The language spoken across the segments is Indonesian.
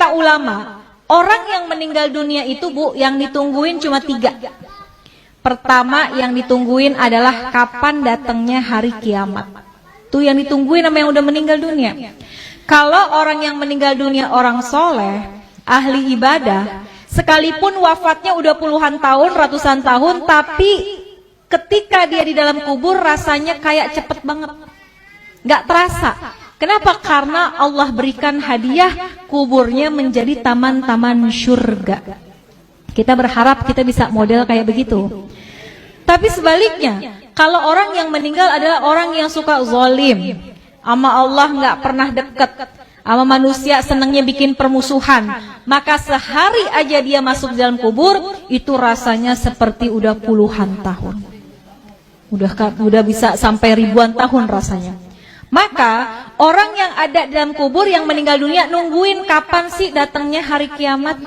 Kata ulama, orang yang meninggal dunia itu Bu, yang ditungguin cuma 3. Pertama yang ditungguin adalah kapan datangnya hari kiamat. Tuh yang ditungguin sama yang udah meninggal dunia. Kalau orang yang meninggal dunia orang soleh, ahli ibadah, sekalipun wafatnya udah puluhan tahun, ratusan tahun, tapi ketika dia di dalam kubur rasanya kayak cepet banget, nggak terasa. Kenapa? Karena Allah berikan hadiah kuburnya menjadi taman-taman surga. Kita berharap kita bisa model kayak begitu. Tapi sebaliknya, kalau orang yang meninggal adalah orang yang suka zalim, sama Allah nggak pernah deket, sama manusia senangnya bikin permusuhan, maka sehari aja dia masuk dalam kubur, itu rasanya seperti udah puluhan tahun. Udah bisa sampai ribuan tahun rasanya. Maka orang yang ada dalam kubur yang meninggal dunia nungguin kapan sih datangnya hari kiamat.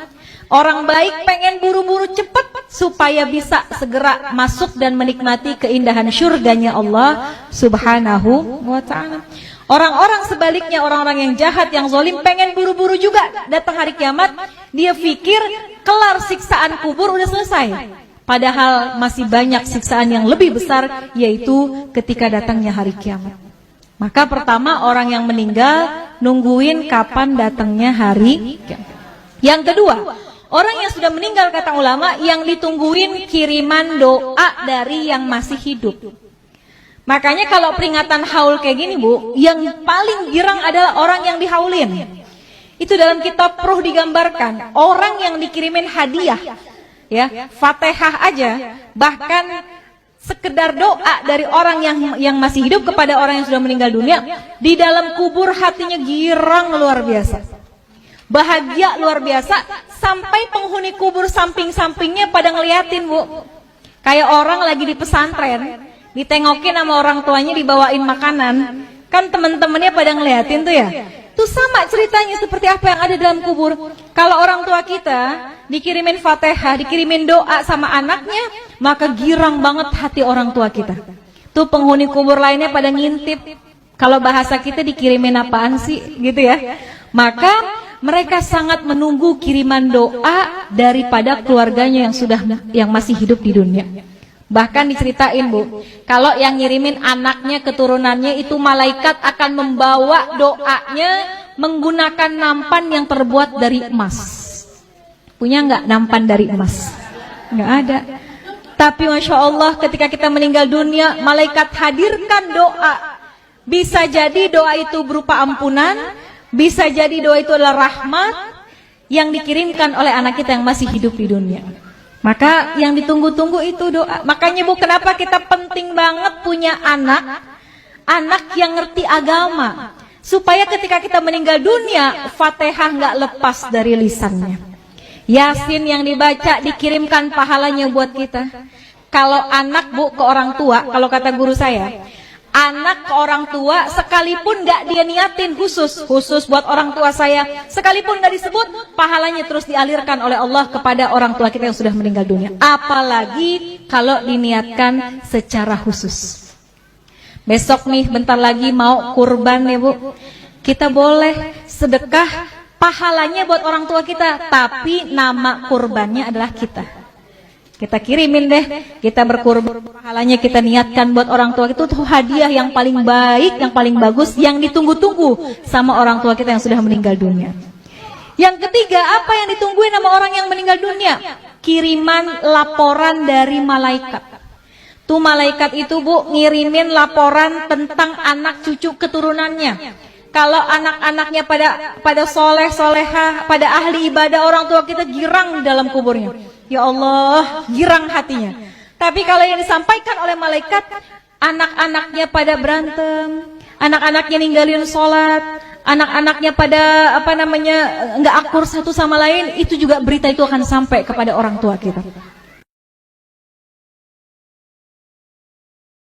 Orang baik pengen buru-buru cepat supaya bisa segera masuk dan menikmati keindahan surganya Allah Subhanahu wa ta'ala. Orang-orang sebaliknya, orang-orang yang jahat, yang zalim pengen buru-buru juga datang hari kiamat. Dia pikir kelar siksaan kubur udah selesai. Padahal masih banyak siksaan yang lebih besar, yaitu ketika datangnya hari kiamat. Maka pertama orang yang meninggal nungguin kapan datangnya hari kiamat. Yang kedua, orang yang sudah meninggal kata ulama yang ditungguin kiriman doa dari yang masih hidup. Makanya kalau peringatan haul kayak gini Bu, yang paling girang adalah orang yang dihaulin. Itu dalam kitab Ruh digambarkan, orang yang dikirimin hadiah, ya, Fatihah aja, bahkan sekedar doa dari orang yang masih hidup kepada orang yang sudah meninggal dunia, di dalam kubur hatinya girang luar biasa, bahagia luar biasa, sampai penghuni kubur samping-sampingnya pada ngeliatin Bu. Kayak orang lagi di pesantren, ditengokin sama orang tuanya dibawain makanan, kan teman-temannya pada ngeliatin tuh ya. Itu sama ceritanya seperti apa yang ada dalam kubur. Kalau orang tua kita dikirimin Fatihah, dikirimin doa sama anaknya, maka girang banget hati orang tua kita. Tuh penghuni kubur lainnya pada ngintip. Kalau bahasa kita dikirimin apaan sih gitu ya. Maka mereka sangat menunggu kiriman doa daripada keluarganya yang masih hidup di dunia. Bahkan diceritain Bu, kalau yang ngirimin anaknya, keturunannya itu malaikat akan membawa doanya menggunakan nampan yang terbuat dari emas. Punya nggak nampan dari emas? Nggak ada. Tapi Masya Allah ketika kita meninggal dunia, malaikat hadirkan doa. Bisa jadi doa itu berupa ampunan, bisa jadi doa itu adalah rahmat yang dikirimkan oleh anak kita yang masih hidup di dunia. Maka yang ditunggu-tunggu itu doa. Makanya Bu, kenapa kita penting banget punya anak yang ngerti agama, supaya ketika kita meninggal dunia, Fatihah nggak lepas dari lisannya. Yasin yang dibaca dikirimkan pahalanya buat kita. Kalau anak Bu ke orang tua, kalau kata guru saya, anak ke orang tua sekalipun nggak dia niatin khusus buat orang tua saya, sekalipun nggak disebut, pahalanya terus dialirkan oleh Allah kepada orang tua kita yang sudah meninggal dunia. Apalagi kalau diniatkan secara khusus. Besok nih bentar lagi mau kurban ya Bu, kita boleh sedekah pahalanya buat orang tua kita, tapi nama kurbannya adalah kita. Kita kirimin deh, kita berkurban, pahalanya kita niatkan buat orang tua. Itu tuh hadiah yang paling baik, yang paling bagus, yang ditunggu-tunggu sama orang tua kita yang sudah meninggal dunia. Yang ketiga, apa yang ditungguin sama orang yang meninggal dunia? Kiriman laporan dari malaikat. Tuh malaikat itu Bu ngirimin laporan tentang anak cucu keturunannya. Kalau anak-anaknya pada soleh, solehah, pada ahli ibadah, orang tua kita girang dalam kuburnya. Ya Allah, girang hatinya. Tapi kalau yang disampaikan oleh malaikat, anak-anaknya pada berantem, anak-anaknya ninggalin sholat, anak-anaknya pada nggak akur satu sama lain, itu juga berita itu akan sampai kepada orang tua kita.